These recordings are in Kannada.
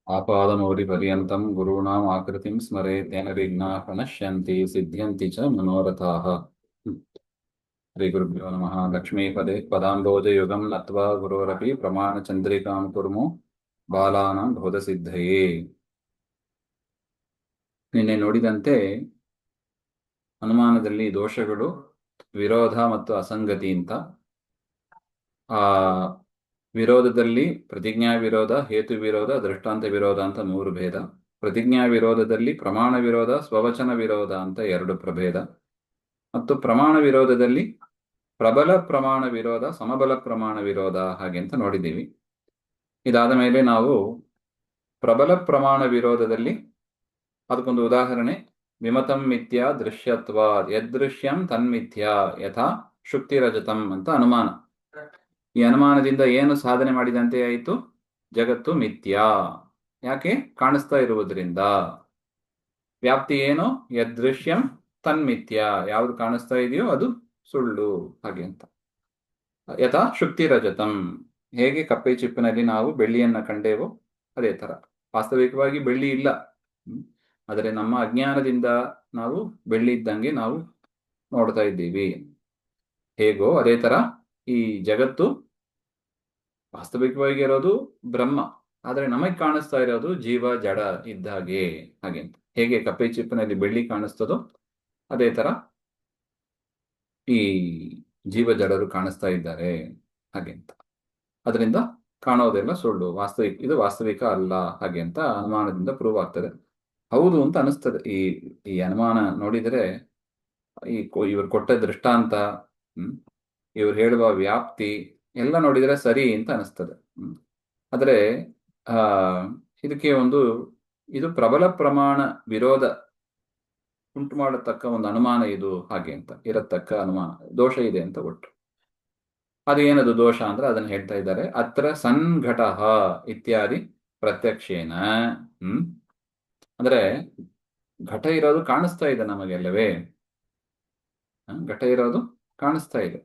आपादमौलिपर्यन्तं गुरूणाम् आकृतिं स्मरेत् तेन विघ्नाः प्रणश्यन्ति सिद्ध्यन्ति च मनोरथाः। श्रीगुरुभ्यो नमः। लक्ष्मीपदे पदाम्बोजयुगं नत्वा गुरोरपि प्रमाणचन्द्रिकां कुर्मो ಬಾಲಾನಾಂ ಬೋಧಸಿದ್ಧಯೇ. ನಿನ್ನೆ ನೋಡಿದಂತೆ ಅನುಮಾನದಲ್ಲಿ ದೋಷಗಳು ವಿರೋಧ ಮತ್ತು ಅಸಂಗತಿ ಅಂತ. ಆ ವಿರೋಧದಲ್ಲಿ ಪ್ರತಿಜ್ಞಾ ವಿರೋಧ, ಹೇತು ವಿರೋಧ, ದೃಷ್ಟಾಂತ ವಿರೋಧ ಅಂತ 3 ಭೇದ. ಪ್ರತಿಜ್ಞಾ ವಿರೋಧದಲ್ಲಿ ಪ್ರಮಾಣ ವಿರೋಧ, ಸ್ವವಚನ ವಿರೋಧ ಅಂತ 2 ಪ್ರಭೇದ. ಮತ್ತು ಪ್ರಮಾಣ ವಿರೋಧದಲ್ಲಿ ಪ್ರಬಲ ಪ್ರಮಾಣ ವಿರೋಧ, ಸಮಬಲ ಪ್ರಮಾಣ ವಿರೋಧ ಹಾಗೆ ಅಂತ ನೋಡಿದ್ದೀವಿ. ಇದಾದ ಮೇಲೆ ನಾವು ಪ್ರಬಲ ಪ್ರಮಾಣ ವಿರೋಧದಲ್ಲಿ ಅದಕ್ಕೊಂದು ಉದಾಹರಣೆ, ವಿಮತಂ ಮಿಥ್ಯಾ ದೃಶ್ಯತ್ವ ಯದೃಶ್ಯಂ ತನ್ಮಿಥ್ಯಾ ಯಥಾ ಶುಕ್ತಿರಜತಂ ಅಂತ ಅನುಮಾನ. ಈ ಅನುಮಾನದಿಂದ ಏನು ಸಾಧನೆ ಮಾಡಿದಂತೆ ಆಯಿತು? ಜಗತ್ತು ಮಿಥ್ಯಾ. ಯಾಕೆ? ಕಾಣಿಸ್ತಾ ಇರುವುದರಿಂದ. ವ್ಯಾಪ್ತಿ ಏನು? ಯದೃಶ್ಯಂ ತನ್ಮಿಥ್ಯಾ, ಯಾವುದು ಕಾಣಿಸ್ತಾ ಇದೆಯೋ ಅದು ಸುಳ್ಳು ಹಾಗೆ ಅಂತ. ಯಥಾ ಶುಕ್ತಿರಜತಂ, ಹೇಗೆ ಕಪ್ಪೆ ಚಿಪ್ಪಿನಲ್ಲಿ ನಾವು ಬೆಳ್ಳಿಯನ್ನ ಕಂಡೇವೋ ಅದೇ ತರ. ವಾಸ್ತವಿಕವಾಗಿ ಬೆಳ್ಳಿ ಇಲ್ಲ, ಆದರೆ ನಮ್ಮ ಅಜ್ಞಾನದಿಂದ ನಾವು ಬೆಳ್ಳಿ ಇದ್ದಂಗೆ ನಾವು ನೋಡ್ತಾ ಇದ್ದೀವಿ. ಹೇಗೋ ಅದೇ ತರ ಈ ಜಗತ್ತು ವಾಸ್ತವಿಕವಾಗಿ ಇರೋದು ಬ್ರಹ್ಮ, ಆದರೆ ನಮಗೆ ಕಾಣಿಸ್ತಾ ಇರೋದು ಜೀವ ಜಡ ಇದ್ದಾಗೆ ಹಾಗೆ ಅಂತ. ಹೇಗೆ ಕಪ್ಪೆ ಚಿಪ್ಪಿನಲ್ಲಿ ಬೆಳ್ಳಿ ಕಾಣಿಸ್ತದೋ ಅದೇ ತರ ಈ ಜೀವ ಜಡರು ಕಾಣಿಸ್ತಾ ಇದ್ದಾರೆ ಹಾಗೆ ಅಂತ. ಅದರಿಂದ ಕಾಣೋದೆಲ್ಲ ಸುಳ್ಳು, ಇದು ವಾಸ್ತವಿಕ ಅಲ್ಲ ಹಾಗೆ ಅಂತ ಅನುಮಾನದಿಂದ ಪ್ರೂವ್ ಆಗ್ತದೆ. ಹೌದು ಅಂತ ಅನಿಸ್ತದೆ. ಈ ಅನುಮಾನ ನೋಡಿದರೆ, ಇವ್ರು ಕೊಟ್ಟ ದೃಷ್ಟಾಂತ, ಇವ್ರು ಹೇಳುವ ವ್ಯಾಪ್ತಿ ಎಲ್ಲ ನೋಡಿದರೆ ಸರಿ ಅಂತ ಅನಿಸ್ತದೆ. ಆದರೆ ಇದಕ್ಕೆ ಇದು ಪ್ರಬಲ ಪ್ರಮಾಣ ವಿರೋಧ ಉಂಟು ಮಾಡತಕ್ಕ ಒಂದು ಅನುಮಾನ ಇದು ಹಾಗೆ ಅಂತ, ಇರತಕ್ಕ ಅನುಮಾನ ದೋಷ ಇದೆ ಅಂತ ಒಟ್ಟು. ಅದು ಏನದು ದೋಷ ಅಂದ್ರೆ ಅದನ್ನ ಹೇಳ್ತಾ ಇದ್ದಾರೆ. ಅತ್ರ ಸಂಘಟ ಇತ್ಯಾದಿ ಪ್ರತ್ಯಕ್ಷೇನ. ಅಂದ್ರೆ ಘಟ ಇರೋದು ಕಾಣಿಸ್ತಾ ಇದೆ ನಮಗೆಲ್ಲವೇ, ಘಟ ಇರೋದು ಕಾಣಿಸ್ತಾ ಇದೆ.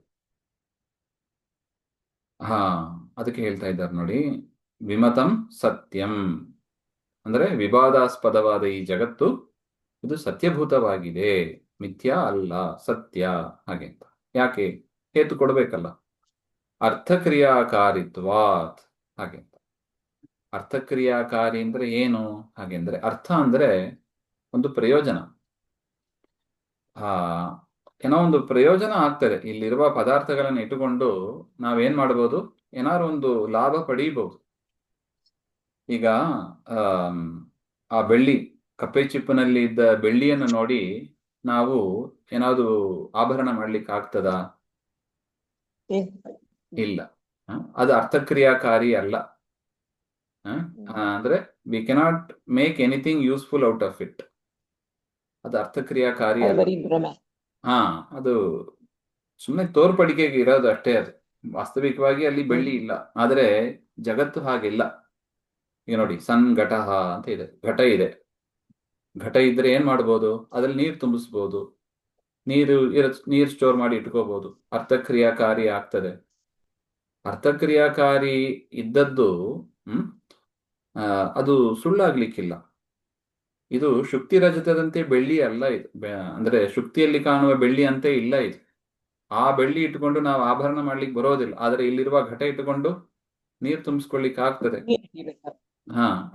ಅದಕ್ಕೆ ಹೇಳ್ತಾ ಇದ್ದಾರೆ ನೋಡಿ, ವಿಮತಂ ಸತ್ಯಂ ಅಂದ್ರೆ ವಿವಾದಾಸ್ಪದವಾದ ಈ ಜಗತ್ತು ಇದು ಸತ್ಯಭೂತವಾಗಿದೆ, ಮಿಥ್ಯಾ ಅಲ್ಲ, ಸತ್ಯ ಹಾಗೆ ಅಂತ. ಯಾಕೆ? ಹೇತು ಕೊಡ್ಬೇಕಲ್ಲ. ಅರ್ಥಕ್ರಿಯಾಕಾರಿತ್ವಾತ್ ಹಾಗೆ ಅಂತ. ಅರ್ಥಕ್ರಿಯಾಕಾರಿ ಅಂದ್ರೆ ಏನು ಹಾಗೆ ಅಂದ್ರೆ, ಅರ್ಥ ಅಂದ್ರೆ ಒಂದು ಪ್ರಯೋಜನ. ಏನೋ ಒಂದು ಪ್ರಯೋಜನ ಆಗ್ತದೆ. ಇಲ್ಲಿರುವ ಪದಾರ್ಥಗಳನ್ನು ಇಟ್ಟುಕೊಂಡು ನಾವೇನ್ ಮಾಡ್ಬೋದು? ಏನಾದ್ರು ಒಂದು ಲಾಭ ಪಡೀಬಹುದು. ಈಗ ಆ ಬೆಳ್ಳಿ, ಕಪ್ಪೆ ಚಿಪ್ಪಿನಲ್ಲಿ ಇದ್ದ ಬೆಳ್ಳಿಯನ್ನು ನೋಡಿ ನಾವು ಏನಾದ್ರು ಆಭರಣ ಮಾಡ್ಲಿಕ್ಕೆ ಆಗ್ತದಾ? ಇಲ್ಲ. ಅದು ಅರ್ಥಕ್ರಿಯಾಕಾರಿ ಅಲ್ಲ. ಅಂದ್ರೆ we cannot make anything useful out of it. ಅದು ಅರ್ಥಕ್ರಿಯಾಕಾರಿ ಅಲ್ಲ. ಅದು ಸುಮ್ಮನೆ ತೋರ್ಪಡಿಕೆಗೆ ಇರೋದು ಅಷ್ಟೇ. ಅದು ವಾಸ್ತವಿಕವಾಗಿ ಅಲ್ಲಿ ಬೆಳ್ಳಿ ಇಲ್ಲ. ಆದರೆ ಜಗತ್ತು ಹಾಗಿಲ್ಲ. ಈಗ ನೋಡಿ, ಸನ್ ಘಟ ಅಂತ ಇದೆ, ಘಟ ಇದೆ. ಘಟ ಇದ್ರೆ ಏನ್ ಮಾಡ್ಬೋದು? ಅದ್ರಲ್ಲಿ ನೀರು ತುಂಬಿಸ್ಬೋದು, ನೀರು ಸ್ಟೋರ್ ಮಾಡಿ ಇಟ್ಕೋಬಹುದು. ಅರ್ಥಕ್ರಿಯಾಕಾರಿ ಆಗ್ತದೆ. ಅರ್ಥಕ್ರಿಯಾಕಾರಿ ಇದ್ದದ್ದು ಅದು ಸುಳ್ಳಾಗ್ಲಿಕ್ಕಿಲ್ಲ. ಇದು ಶುಕ್ತಿ ರಜತದಂತೆ ಬೆಳ್ಳಿ ಅಲ್ಲ ಇದು. ಅಂದ್ರೆ ಶುಕ್ತಿಯಲ್ಲಿ ಕಾಣುವ ಬೆಳ್ಳಿ ಅಂತೆ ಇಲ್ಲ ಇದು. ಆ ಬೆಳ್ಳಿ ಇಟ್ಕೊಂಡು ನಾವು ಆಭರಣ ಮಾಡ್ಲಿಕ್ಕೆ ಬರೋದಿಲ್ಲ. ಆದ್ರೆ ಇಲ್ಲಿರುವ ಘಟ ಇಟ್ಟುಕೊಂಡು ನೀರು ತುಂಬಿಸ್ಕೊಳ್ಲಿಕ್ಕೆ ಆಗ್ತದೆ,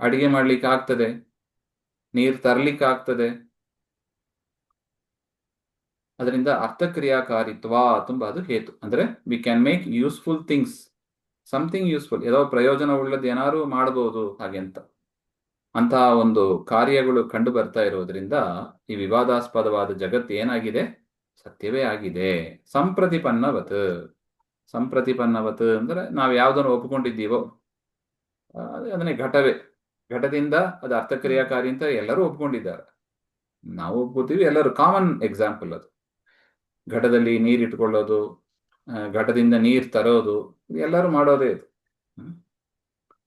ಅಡಿಗೆ ಮಾಡ್ಲಿಕ್ಕೆ ಆಗ್ತದೆ, ನೀರು ತರ್ಲಿಕ್ಕೆ ಆಗ್ತದೆ. ಅದರಿಂದ ಅರ್ಥಕ್ರಿಯಾಕಾರಿತ್ವ ತುಂಬಾ ಅದು ಹೇತು. ಅಂದ್ರೆ we can make useful things, something useful, ಏನೋ ಪ್ರಯೋಜನ ಉಳ್ಳದ್ದು ಏನಾದ್ರು ಮಾಡಬಹುದು ಹಾಗೆ ಅಂತ. ಅಂತಹ ಒಂದು ಕಾರ್ಯಗಳು ಕಂಡು ಬರ್ತಾ ಇರೋದ್ರಿಂದ ಈ ವಿವಾದಾಸ್ಪದವಾದ ಜಗತ್ತು ಏನಾಗಿದೆ? ಸತ್ಯವೇ ಆಗಿದೆ. ಸಂಪ್ರತಿಪನ್ನವತ್. ಸಂಪ್ರತಿಪನ್ನವತ್ ಅಂದ್ರೆ ನಾವು ಯಾವ್ದನ್ನು ಒಪ್ಕೊಂಡಿದ್ದೀವೋ ಅದನ್ನೇ ಘಟವೇ. ಘಟದಿಂದ ಅದು ಅರ್ಥಕ್ರಿಯಾಕಾರಿ ಅಂತ ಎಲ್ಲರೂ ಒಪ್ಕೊಂಡಿದ್ದಾರೆ. ನಾವು ಒಪ್ಕೋತೀವಿ, ಎಲ್ಲರೂ ಕಾಮನ್ ಎಕ್ಸಾಂಪಲ್ ಅದು. ಘಟದಲ್ಲಿ ನೀರು ಇಟ್ಕೊಳ್ಳೋದು, ಘಟದಿಂದ ನೀರು ತರೋದು, ಎಲ್ಲರೂ ಮಾಡೋದೇ ಇದು.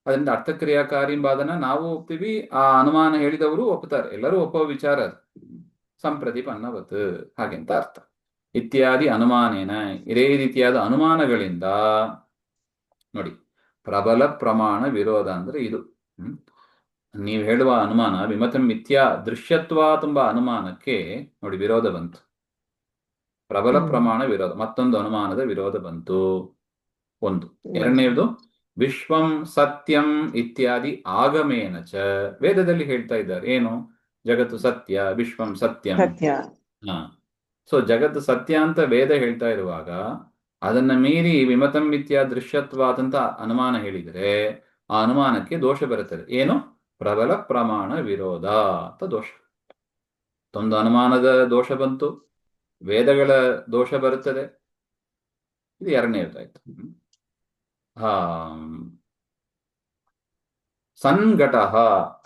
ಅದರಿಂದ ಅರ್ಥಕ್ರಿಯಾಕಾರಿ ಎಂಬುದನ್ನ ನಾವು ಒಪ್ತೀವಿ, ಆ ಅನುಮಾನ ಹೇಳಿದವರು ಒಪ್ತಾರೆ, ಎಲ್ಲರೂ ಒಪ್ಪೋ ವಿಚಾರ ಅದು. ಸಂಪ್ರತಿಪನ್ನವತ್ ಹಾಗೆಂತ ಅರ್ಥ. ಇತ್ಯಾದಿ ಅನುಮಾನೇನ, ಇದೇ ರೀತಿಯಾದ ಅನುಮಾನಗಳಿಂದ ನೋಡಿ, ಪ್ರಬಲ ಪ್ರಮಾಣ ವಿರೋಧ ಅಂದ್ರೆ ಇದು. ನೀವು ಹೇಳುವ ಅನುಮಾನ ವಿಮತಂ ಮಿಥ್ಯಾ ದೃಶ್ಯತ್ವ ತುಂಬ ಅನುಮಾನಕ್ಕೆ ನೋಡಿ ವಿರೋಧ ಬಂತು. ಪ್ರಬಲ ಪ್ರಮಾಣ ವಿರೋಧ, ಮತ್ತೊಂದು ಅನುಮಾನದ ವಿರೋಧ ಬಂತು. ಒಂದು. ಎರಡನೇದು ವಿಶ್ವಂ ಸತ್ಯಂ ಇತ್ಯಾದಿ ಆಗಮೇನ ಚ, ವೇದದಲ್ಲಿ ಹೇಳ್ತಾ ಇದ್ದಾರೆ ಏನು, ಜಗತ್ತು ಸತ್ಯ, ವಿಶ್ವಂ ಸತ್ಯಂ. ಹಾ, ಸೊ ಜಗತ್ತು ಸತ್ಯ ಅಂತ ವೇದ ಹೇಳ್ತಾ ಇರುವಾಗ ಅದನ್ನ ಮೀರಿ ವಿಮತಂ ಮಿಥ್ಯಾ ದೃಶ್ಯತ್ವಾತ್ ಅಂತ ಅನುಮಾನ ಹೇಳಿದರೆ ಆ ಅನುಮಾನಕ್ಕೆ ದೋಷ ಬರುತ್ತದೆ. ಏನು, ಪ್ರಬಲ ಪ್ರಮಾಣ ವಿರೋಧ ಅಂತ ದೋಷ. ಒಂದು ಅನುಮಾನದ ದೋಷ ಬಂತು, ವೇದಗಳ ದೋಷ ಬರುತ್ತದೆ. ಇದು ಎರಡನೇದಾಯ್ತು. ಸಂಘಟ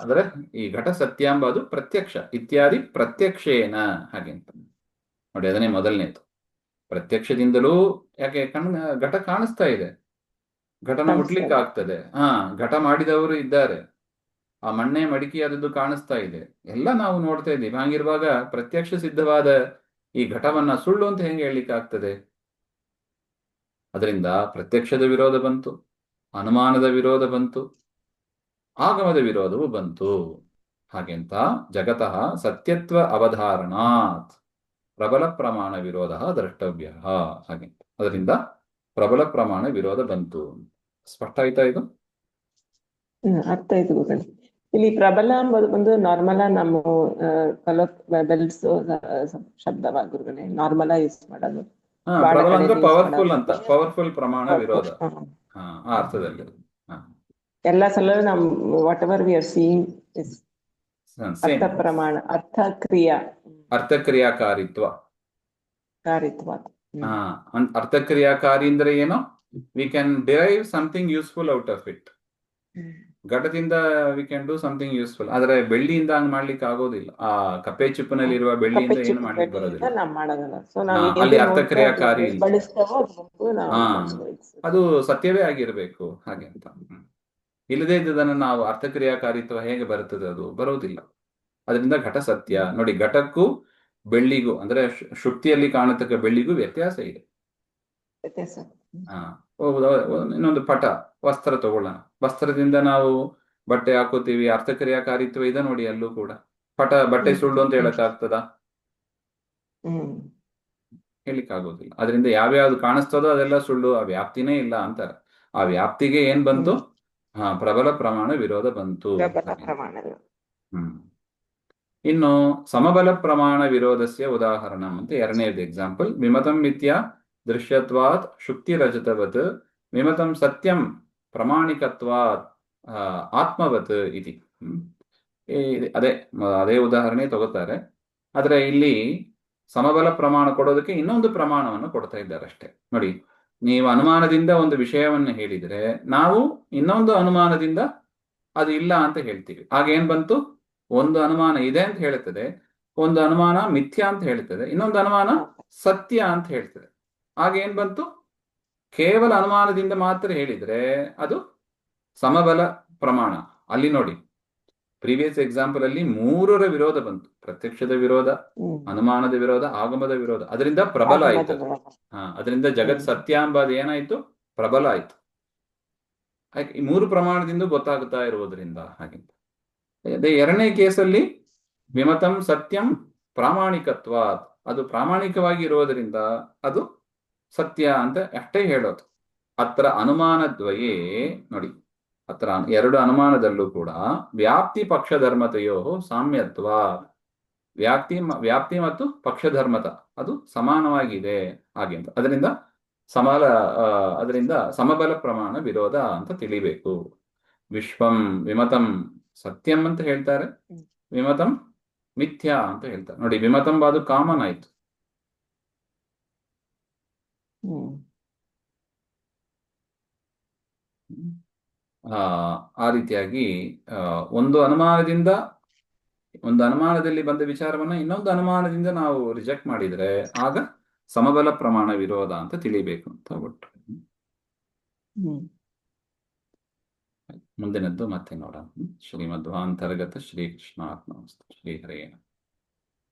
ಅಂದ್ರೆ ಈ ಘಟ ಸತ್ಯ ಎಂಬುದು ಪ್ರತ್ಯಕ್ಷ ಇತ್ಯಾದಿ ಪ್ರತ್ಯಕ್ಷೇನ, ಹಾಗೆ ಅಂತ ನೋಡಿ. ಅದನ್ನೇ ಮೊದಲನೇದು. ಪ್ರತ್ಯಕ್ಷದಿಂದಲೂ, ಯಾಕೆ ಘಟ ಕಾಣಿಸ್ತಾ ಇದೆ, ಘಟನ ಮುಟ್ಲಿಕ್ಕೆ ಆಗ್ತದೆ. ಘಟ ಮಾಡಿದವರು ಇದ್ದಾರೆ, ಆ ಮಣ್ಣೆ ಮಡಿಕೆ ಆದದ್ದು ಕಾಣಿಸ್ತಾ ಇದೆ, ಎಲ್ಲ ನಾವು ನೋಡ್ತಾ ಇದ್ದೀವಿ. ಹಾಗಿರುವಾಗ ಪ್ರತ್ಯಕ್ಷ ಸಿದ್ಧವಾದ ಈ ಘಟವನ್ನ ಸುಳ್ಳು ಅಂತ ಹೆಂಗೆ ಹೇಳಲಿಕ್ಕೆ ಆಗ್ತದೆ? ಅದರಿಂದ ಪ್ರತ್ಯಕ್ಷದ ವಿರೋಧ ಬಂತು, ಅನುಮಾನದ ವಿರೋಧ ಬಂತು, ಆಗಮದ ವಿರೋಧವು ಬಂತು. ಹಾಗೆಂತ ಜಗತಃ ಸತ್ಯತ್ವ ಅವಧಾರಣಾತ್ ಪ್ರಬಲ ಪ್ರಮಾಣ ವಿರೋಧ ದ್ರಷ್ಟವ್ಯ, ಹಾಗೆ. ಅದರಿಂದ ಪ್ರಬಲ ಪ್ರಮಾಣ ವಿರೋಧ ಬಂತು. ಸ್ಪಷ್ಟ ಆಯ್ತಾ ಇದು? ಅರ್ಥ ಆಯ್ತು ಗುರುಗಳೇ. ಇಲ್ಲಿ ಪ್ರಬಲ ಎಂಬುದು ಒಂದು ನಾರ್ಮಲ್ ನಮ್ಮ ಬೆಲ್ಸ್ ಶಬ್ದವಾ ಗುರುಗಳೇ? ನಾರ್ಮಲೈಸ್ ಮಾಡೋದು. ಪ್ರಬಲ ಅಂದ್ರೆ ಪವರ್ಫುಲ್ ಅಂತ, ಪವರ್ಫುಲ್ ಪ್ರಮಾಣ ವಿರೋಧ ಆ ಅರ್ಥದಲ್ಲಿ. ಎಲ್ಲ ಸಲ ನಮ್ whatever we are seeing is ಅರ್ಥ ಪ್ರಮಾಣ, ಅರ್ಥಕ್ರಿಯಾಕಾರಿತ್ವ. ಅರ್ಥಕ್ರಿಯಾಕಾರಿ ಅಂದ್ರೆ ಏನು? We can derive something useful out of it. ಘಟದಿಂದ we can do something useful. ಆದ್ರೆ ಬೆಳ್ಳಿಯಿಂದ ಹಂಗ್ ಮಾಡ್ಲಿಕ್ಕೆ ಆಗೋದಿಲ್ಲ. ಆ ಕಪ್ಪೆ ಚಿಪ್ಪಿನಲ್ಲಿ ಇರುವ ಬೆಳ್ಳಿಯಿಂದ ಏನು ಮಾಡ್ಲಿಕ್ಕೆ ಬರೋದಿಲ್ಲ. ಅಲ್ಲಿ ಅರ್ಥಕ್ರಿಯಾಕಾರಿ ಅದು ಸತ್ಯವೇ ಆಗಿರ್ಬೇಕು, ಹಾಗೆ ಅಂತ. ಇಲ್ಲದೇ ಇದ್ದದನ್ನು ನಾವು ಅರ್ಥಕ್ರಿಯಾಕಾರಿತ್ವ ಹೇಗೆ ಬರುತ್ತದೆ? ಅದು ಬರೋದಿಲ್ಲ. ಅದರಿಂದ ಘಟ ಸತ್ಯ. ನೋಡಿ, ಘಟಕ್ಕೂ ಬೆಳ್ಳಿಗೂ ಅಂದ್ರೆ ಶುಕ್ತಿಯಲ್ಲಿ ಕಾಣತಕ್ಕ ಬೆಳ್ಳಿಗೂ ವ್ಯತ್ಯಾಸ ಇದೆ. ಇನ್ನೊಂದು ಪಟ, ವಸ್ತ್ರ ತಗೊಳ್ಳೋಣ. ವಸ್ತ್ರದಿಂದ ನಾವು ಬಟ್ಟೆ ಹಾಕೋತೀವಿ, ಅರ್ಥಕ್ರಿಯಾಕಾರಿತ್ವ ಇದೆ ನೋಡಿ. ಅಲ್ಲೂ ಕೂಡ ಬಟ್ಟೆ ಸುಳ್ಳು ಅಂತ ಹೇಳಕ್ ಆಗ್ತದ? ಹೇಳಿಕ್ ಆಗೋದಿಲ್ಲ. ಅದರಿಂದ ಯಾವ್ಯಾವ್ದು ಕಾಣಿಸ್ತದೋ ಅದೆಲ್ಲ ಸುಳ್ಳು, ಆ ವ್ಯಾಪ್ತಿನೇ ಇಲ್ಲ ಅಂತಾರೆ. ಆ ವ್ಯಾಪ್ತಿಗೆ ಏನ್ ಬಂತು? ಪ್ರಬಲ ಪ್ರಮಾಣ ವಿರೋಧ ಬಂತು. ಇನ್ನು ಸಮಬಲ ಪ್ರಮಾಣ ವಿರೋಧಸ್ಯ ಉದಾಹರಣ ಅಂತ ಎರಡನೇದು ಎಕ್ಸಾಂಪಲ್. ವಿಮತಂ ಮಿಥ್ಯಾ ದೃಶ್ಯತ್ವಾತ್ ಶುಕ್ತಿರಜತವತ್ ವಿಮತಂ ಸತ್ಯಂ ಪ್ರಾಮಾಣಿಕತ್ವಾತ್ ಆತ್ಮವತ್ ಇತಿ. ಅದೇ ಉದಾಹರಣೆ ತಗೋತಾರೆ. ಆದ್ರೆ ಇಲ್ಲಿ ಸಮಬಲ ಪ್ರಮಾಣ ಕೊಡೋದಕ್ಕೆ ಇನ್ನೊಂದು ಪ್ರಮಾಣವನ್ನು ಕೊಡ್ತಾ ಇದ್ದಾರೆ ಅಷ್ಟೇ. ನೋಡಿ, ನೀವು ಅನುಮಾನದಿಂದ ಒಂದು ವಿಷಯವನ್ನು ಹೇಳಿದ್ರೆ ನಾವು ಇನ್ನೊಂದು ಅನುಮಾನದಿಂದ ಅದು ಇಲ್ಲ ಅಂತ ಹೇಳ್ತೀವಿ. ಆಗ ಏನ್ ಬಂತು? ಒಂದು ಅನುಮಾನ ಇದೆ ಅಂತ ಹೇಳ್ತದೆ, ಒಂದು ಅನುಮಾನ ಮಿಥ್ಯಾ ಅಂತ ಹೇಳ್ತದೆ, ಇನ್ನೊಂದು ಅನುಮಾನ ಸತ್ಯ ಅಂತ ಹೇಳ್ತದೆ. ಆಗ ಏನ್ ಬಂತು? ಕೇವಲ ಅನುಮಾನದಿಂದ ಮಾತ್ರ ಹೇಳಿದ್ರೆ ಅದು ಸಮಬಲ ಪ್ರಮಾಣ. ಅಲ್ಲಿ ನೋಡಿ, ಪ್ರೀವಿಯಸ್ ಎಕ್ಸಾಂಪಲ್ ಅಲ್ಲಿ ಮೂರರ ವಿರೋಧ ಬಂತು. ಪ್ರತ್ಯಕ್ಷದ ವಿರೋಧ, ಅನುಮಾನದ ವಿರೋಧ, ಆಗಮದ ವಿರೋಧ. ಅದರಿಂದ ಪ್ರಬಲ ಆಯ್ತು. ಅದರಿಂದ ಜಗತ್ ಸತ್ಯ ಎಂಬುದು ಏನಾಯ್ತು? ಪ್ರಬಲ ಆಯ್ತು. ಈ ಮೂರು ಪ್ರಮಾಣದಿಂದ ಗೊತ್ತಾಗುತ್ತಾ ಇರುವುದರಿಂದ ಹಾಗೆ. ಅದೇ ಎರಡನೇ ಕೇಸಲ್ಲಿ ವಿಮತಂ ಸತ್ಯಂ ಪ್ರಾಮಾಣಿಕತ್ವ, ಅದು ಪ್ರಾಮಾಣಿಕವಾಗಿ ಇರುವುದರಿಂದ ಅದು ಸತ್ಯ ಅಂತ ಅಷ್ಟೇ ಹೇಳೋದು. ಅತ್ರ ಅನುಮಾನದ್ವಯೇ ನೋಡಿ, ಅತ್ರ ಎರಡು ಅನುಮಾನದಲ್ಲೂ ಕೂಡ ವ್ಯಾಪ್ತಿ ಪಕ್ಷಧರ್ಮತೆಯೋ ಸಾಮ್ಯತ್ವ, ವ್ಯಾಪ್ತಿ ಮತ್ತು ಪಕ್ಷಧರ್ಮತ ಅದು ಸಮಾನವಾಗಿದೆ ಹಾಗೆ ಅಂತ. ಅದರಿಂದ ಸಮಬಲ ಪ್ರಮಾಣ ವಿರೋಧ ಅಂತ ತಿಳಿಬೇಕು. ವಿಶ್ವಂ ವಿಮತಂ ಸತ್ಯಂ ಅಂತ ಹೇಳ್ತಾರೆ, ವಿಮತಂ ಮಿಥ್ಯಾ ಅಂತ ಹೇಳ್ತಾರೆ. ನೋಡಿ, ವಿಮತಂ ಅದು ಕಾಮನ್ ಆಯ್ತು. ಆ ರೀತಿಯಾಗಿ ಒಂದು ಅನುಮಾನದಲ್ಲಿ ಬಂದ ವಿಚಾರವನ್ನ ಇನ್ನೊಂದು ಅನುಮಾನದಿಂದ ನಾವು ರಿಜೆಕ್ಟ್ ಮಾಡಿದ್ರೆ ಆಗ ಸಮಬಲ ಪ್ರಮಾಣ ವಿರೋಧ ಅಂತ ತಿಳಿಬೇಕು ಅಂತ ಒಟ್ಟು. ಮುಂದಿನದ್ದು ಮತ್ತೆ ನೋಡೋಣ. ಶ್ರೀಮಧ್ವಾಂತರ್ಗತ ಶ್ರೀಕೃಷ್ಣಾರ್ಪಣಮಸ್ತು. ಶ್ರೀಹರೇಣ.